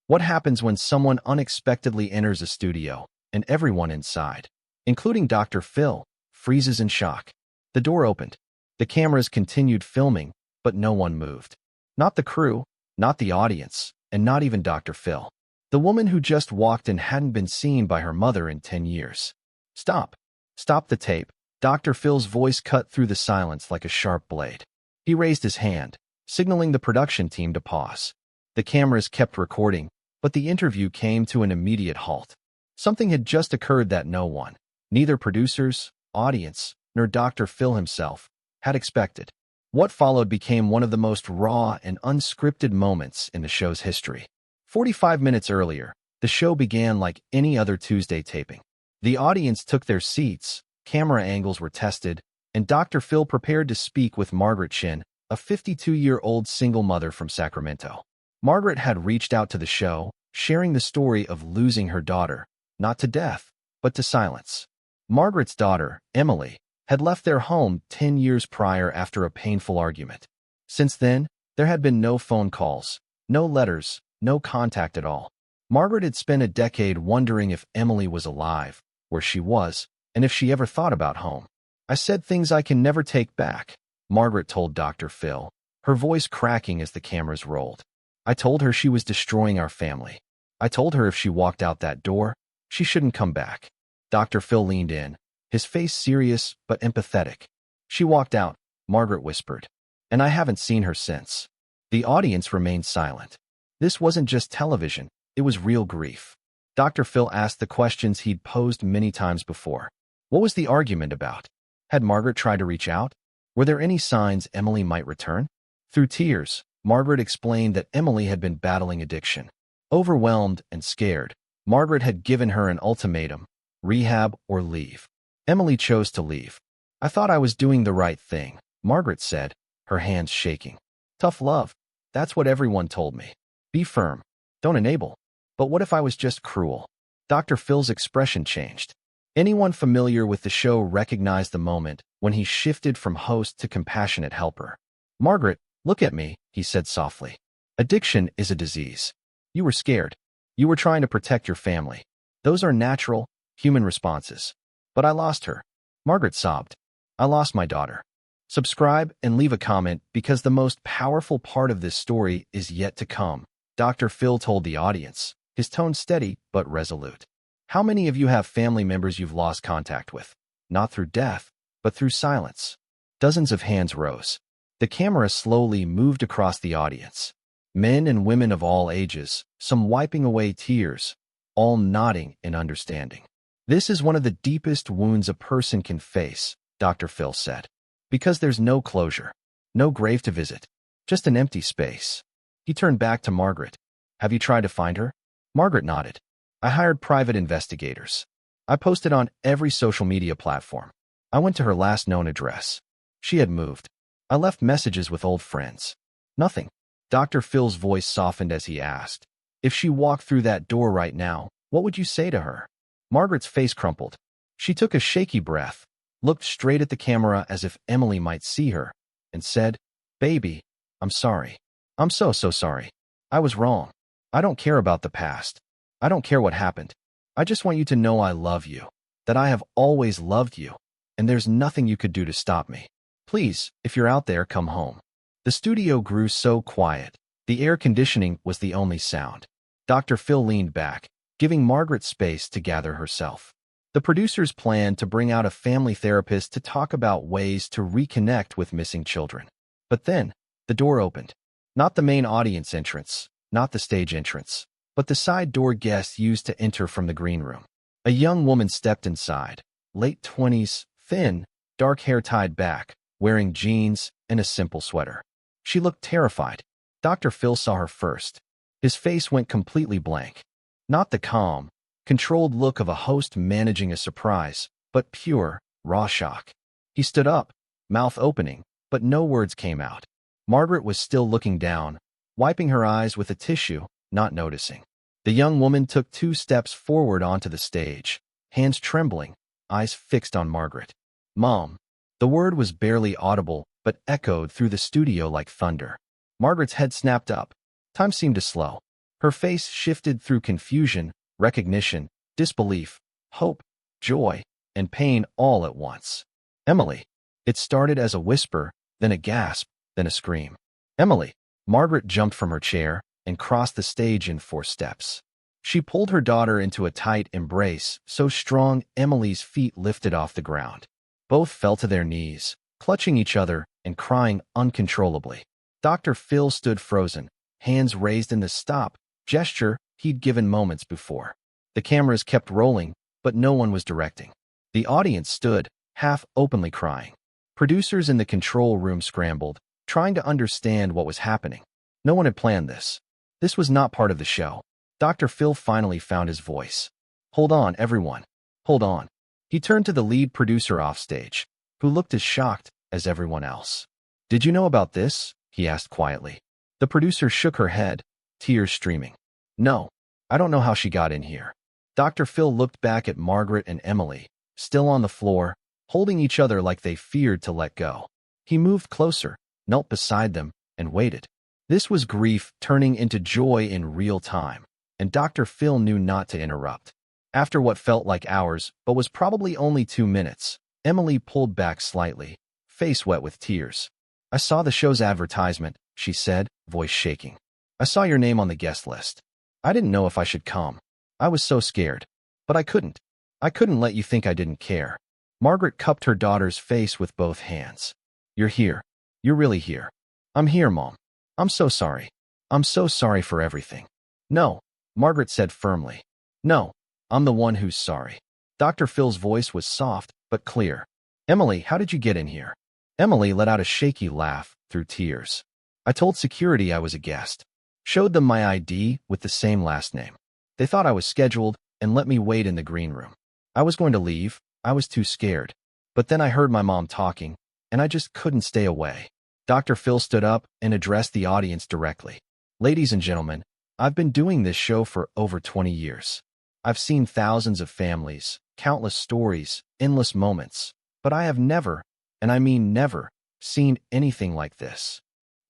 What happens when someone unexpectedly enters a studio and everyone inside, including Dr. Phil, freezes in shock? The door opened. The cameras continued filming, but no one moved. Not the crew, not the audience, and not even Dr. Phil. The woman who just walked in hadn't been seen by her mother in 10 years. Stop. Stop the tape. Dr. Phil's voice cut through the silence like a sharp blade. He raised his hand, signaling the production team to pause. The cameras kept recording, but the interview came to an immediate halt. Something had just occurred that no one, neither producers, audience, nor Dr. Phil himself, had expected. What followed became one of the most raw and unscripted moments in the show's history. 45 minutes earlier, the show began like any other Tuesday taping. The audience took their seats, camera angles were tested, and Dr. Phil prepared to speak with Margaret Chin, a 52-year-old single mother from Sacramento. Margaret had reached out to the show, sharing the story of losing her daughter, not to death, but to silence. Margaret's daughter, Emily, had left their home 10 years prior after a painful argument. Since then, there had been no phone calls, no letters, no contact at all. Margaret had spent a decade wondering if Emily was alive, where she was, and if she ever thought about home. "I said things I can never take back," Margaret told Dr. Phil, her voice cracking as the cameras rolled. "I told her she was destroying our family. I told her if she walked out that door, she shouldn't come back." Dr. Phil leaned in, his face serious but empathetic. "She walked out," Margaret whispered, "and I haven't seen her since." The audience remained silent. This wasn't just television, it was real grief. Dr. Phil asked the questions he'd posed many times before. What was the argument about? Had Margaret tried to reach out? Were there any signs Emily might return? Through tears, Margaret explained that Emily had been battling addiction. Overwhelmed and scared, Margaret had given her an ultimatum: rehab or leave. Emily chose to leave. "I thought I was doing the right thing," Margaret said, her hands shaking. "Tough love. That's what everyone told me. Be firm. Don't enable. But what if I was just cruel?" Dr. Phil's expression changed. Anyone familiar with the show recognized the moment when he shifted from host to compassionate helper. "Margaret, look at me," he said softly. "Addiction is a disease. You were scared. You were trying to protect your family. Those are natural, human responses. But I lost her." Margaret sobbed. "I lost my daughter." Subscribe and leave a comment because the most powerful part of this story is yet to come, Dr. Phil told the audience, his tone steady but resolute. How many of you have family members you've lost contact with? Not through death, but through silence. Dozens of hands rose. The camera slowly moved across the audience. Men and women of all ages, some wiping away tears, all nodding in understanding. "This is one of the deepest wounds a person can face," Dr. Phil said. "Because there's no closure, no grave to visit, just an empty space." He turned back to Margaret. "Have you tried to find her?" Margaret nodded. "I hired private investigators. I posted on every social media platform. I went to her last known address. She had moved. I left messages with old friends. Nothing." Dr. Phil's voice softened as he asked, "If she walked through that door right now, what would you say to her?" Margaret's face crumpled. She took a shaky breath, looked straight at the camera as if Emily might see her, and said, "Baby, I'm sorry. I'm so sorry. I was wrong. I don't care about the past. I don't care what happened. I just want you to know I love you, that I have always loved you, and there's nothing you could do to stop me. Please, if you're out there, come home." The studio grew so quiet. The air conditioning was the only sound. Dr. Phil leaned back, giving Margaret space to gather herself. The producers planned to bring out a family therapist to talk about ways to reconnect with missing children. But then, the door opened. Not the main audience entrance, not the stage entrance, but the side door guests used to enter from the green room. A young woman stepped inside, late 20s, thin, dark hair tied back, wearing jeans and a simple sweater. She looked terrified. Dr. Phil saw her first. His face went completely blank. Not the calm, controlled look of a host managing a surprise, but pure, raw shock. He stood up, mouth opening, but no words came out. Margaret was still looking down, wiping her eyes with a tissue, not noticing. The young woman took 2 steps forward onto the stage, hands trembling, eyes fixed on Margaret. "Mom." The word was barely audible, but echoed through the studio like thunder. Margaret's head snapped up. Time seemed to slow. Her face shifted through confusion, recognition, disbelief, hope, joy, and pain all at once. Emily. It started as a whisper, then a gasp, then a scream. Emily. Margaret jumped from her chair and crossed the stage in 4 steps. She pulled her daughter into a tight embrace, so strong Emily's feet lifted off the ground. Both fell to their knees, clutching each other and crying uncontrollably. Dr. Phil stood frozen, hands raised in the stop gesture he'd given moments before. The cameras kept rolling, but no one was directing. The audience stood, half openly crying. Producers in the control room scrambled, trying to understand what was happening. No one had planned this. This was not part of the show. Dr. Phil finally found his voice. "Hold on, everyone. Hold on." He turned to the lead producer offstage, who looked as shocked as everyone else. "Did you know about this?" he asked quietly. The producer shook her head, tears streaming. "No, I don't know how she got in here." Dr. Phil looked back at Margaret and Emily, still on the floor, holding each other like they feared to let go. He moved closer, knelt beside them, and waited. This was grief turning into joy in real time, and Dr. Phil knew not to interrupt. After what felt like hours, but was probably only 2 minutes, Emily pulled back slightly, face wet with tears. "I saw the show's advertisement," she said, voice shaking. "I saw your name on the guest list. I didn't know if I should come. I was so scared. But I couldn't. I couldn't let you think I didn't care." Margaret cupped her daughter's face with both hands. "You're here. You're really here." "I'm here, Mom. I'm so sorry. I'm so sorry for everything." "No," Margaret said firmly. "No, I'm the one who's sorry." Dr. Phil's voice was soft but clear. "Emily, how did you get in here?" Emily let out a shaky laugh through tears. "I told security I was a guest. Showed them my ID with the same last name. They thought I was scheduled and let me wait in the green room. I was going to leave. I was too scared. But then I heard my mom talking, and I just couldn't stay away." Dr. Phil stood up and addressed the audience directly. "Ladies and gentlemen, I've been doing this show for over 20 years. I've seen thousands of families, countless stories, endless moments, but I have never, and I mean never, seen anything like this."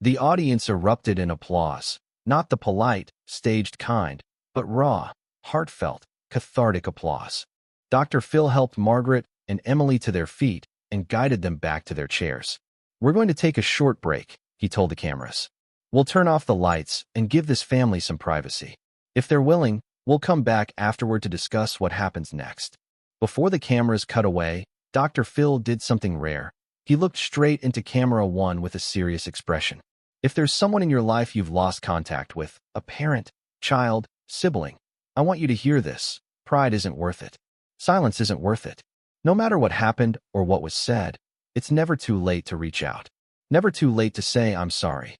The audience erupted in applause, not the polite, staged kind, but raw, heartfelt, cathartic applause. Dr. Phil helped Margaret and Emily to their feet and guided them back to their chairs. "We're going to take a short break," he told the cameras. "We'll turn off the lights and give this family some privacy. If they're willing, we'll come back afterward to discuss what happens next." Before the cameras cut away, Dr. Phil did something rare. He looked straight into camera 1 with a serious expression. "If there's someone in your life you've lost contact with, a parent, child, sibling, I want you to hear this. Pride isn't worth it. Silence isn't worth it. No matter what happened or what was said, it's never too late to reach out. Never too late to say I'm sorry.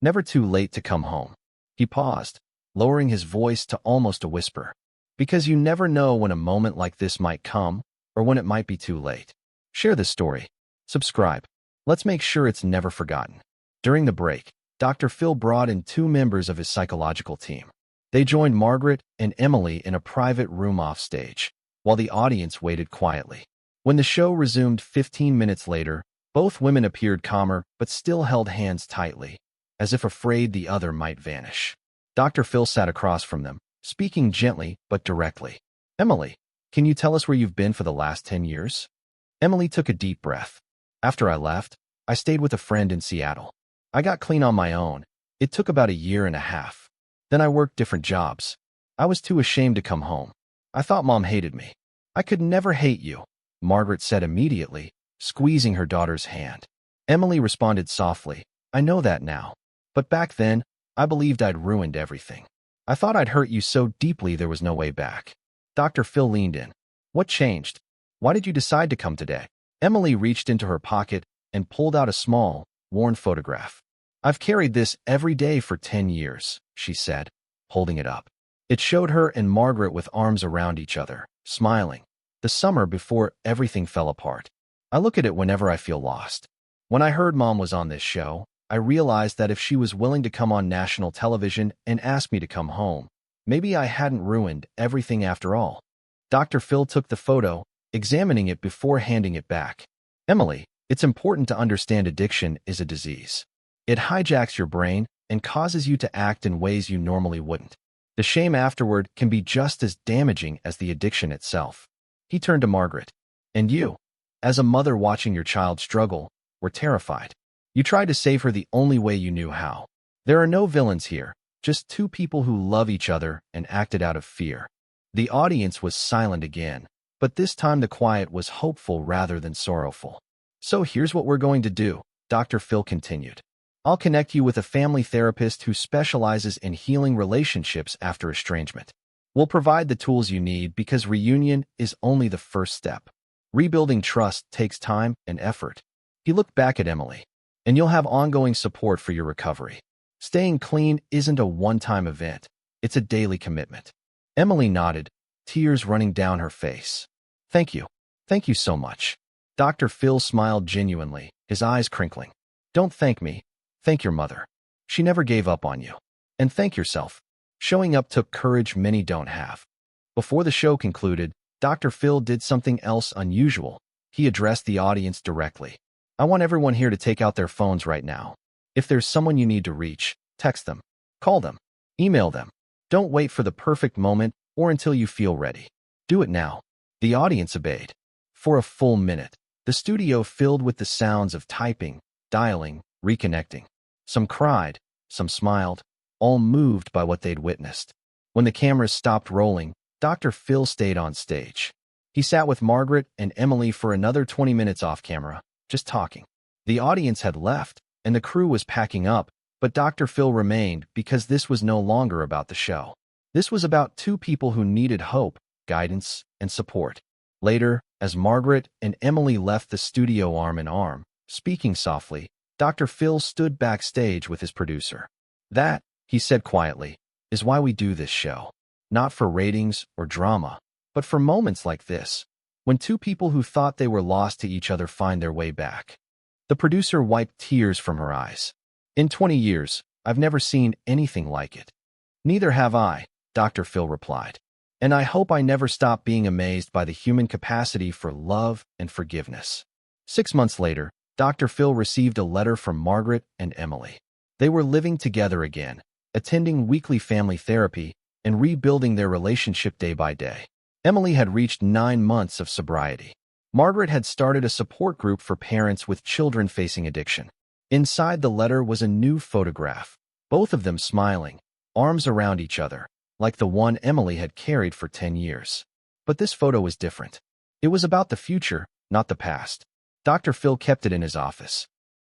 Never too late to come home." He paused, lowering his voice to almost a whisper. "Because you never know when a moment like this might come or when it might be too late. Share this story. Subscribe. Let's make sure it's never forgotten." During the break, Dr. Phil brought in 2 members of his psychological team. They joined Margaret and Emily in a private room offstage, while the audience waited quietly. When the show resumed 15 minutes later, both women appeared calmer but still held hands tightly, as if afraid the other might vanish. Dr. Phil sat across from them, speaking gently but directly. "Emily, can you tell us where you've been for the last 10 years?" Emily took a deep breath. "After I left, I stayed with a friend in Seattle. I got clean on my own. It took about 1.5 years. Then I worked different jobs. I was too ashamed to come home. I thought Mom hated me." "I could never hate you," Margaret said immediately, squeezing her daughter's hand. Emily responded softly, "I know that now. But back then, I believed I'd ruined everything. I thought I'd hurt you so deeply there was no way back." Dr. Phil leaned in. "What changed? Why did you decide to come today?" Emily reached into her pocket and pulled out a small, worn photograph. "I've carried this every day for 10 years, she said, holding it up. It showed her and Margaret with arms around each other, smiling. The summer before everything fell apart. "I look at it whenever I feel lost. When I heard Mom was on this show, I realized that if she was willing to come on national television and ask me to come home, maybe I hadn't ruined everything after all." Dr. Phil took the photo, examining it before handing it back. "Emily, it's important to understand addiction is a disease. It hijacks your brain and causes you to act in ways you normally wouldn't. The shame afterward can be just as damaging as the addiction itself. He turned to Margaret. And you, as a mother watching your child struggle, were terrified. You tried to save her the only way you knew how. There are no villains here, just two people who love each other and acted out of fear. The audience was silent again, but this time the quiet was hopeful rather than sorrowful. So here's what we're going to do, Dr. Phil continued. I'll connect you with a family therapist who specializes in healing relationships after estrangement. We'll provide the tools you need because reunion is only the first step. Rebuilding trust takes time and effort. He looked back at Emily. And you'll have ongoing support for your recovery. Staying clean isn't a one-time event. It's a daily commitment. Emily nodded, tears running down her face. Thank you. Thank you so much. Dr. Phil smiled genuinely, his eyes crinkling. Don't thank me. Thank your mother. She never gave up on you. And thank yourself. Showing up took courage many don't have. Before the show concluded, Dr. Phil did something else unusual. He addressed the audience directly. I want everyone here to take out their phones right now. If there's someone you need to reach, text them, call them, email them. Don't wait for the perfect moment or until you feel ready. Do it now. The audience obeyed. For a full minute, the studio filled with the sounds of typing, dialing, reconnecting. Some cried, some smiled, all moved by what they'd witnessed. When the cameras stopped rolling, Dr. Phil stayed on stage. He sat with Margaret and Emily for another 20 minutes off camera, just talking. The audience had left, and the crew was packing up, but Dr. Phil remained because this was no longer about the show. This was about two people who needed hope, guidance, and support. Later, as Margaret and Emily left the studio arm in arm, speaking softly, Dr. Phil stood backstage with his producer. That, he said quietly, is why we do this show. Not for ratings or drama, but for moments like this, when two people who thought they were lost to each other find their way back. The producer wiped tears from her eyes. In 20 years, I've never seen anything like it. Neither have I, Dr. Phil replied. And I hope I never stop being amazed by the human capacity for love and forgiveness. 6 months later, Dr. Phil received a letter from Margaret and Emily. They were living together again, attending weekly family therapy, and rebuilding their relationship day by day. Emily had reached 9 months of sobriety. Margaret had started a support group for parents with children facing addiction. Inside the letter was a new photograph, both of them smiling, arms around each other, like the one Emily had carried for 10 years. But this photo was different. It was about the future, not the past. Dr. Phil kept it in his office,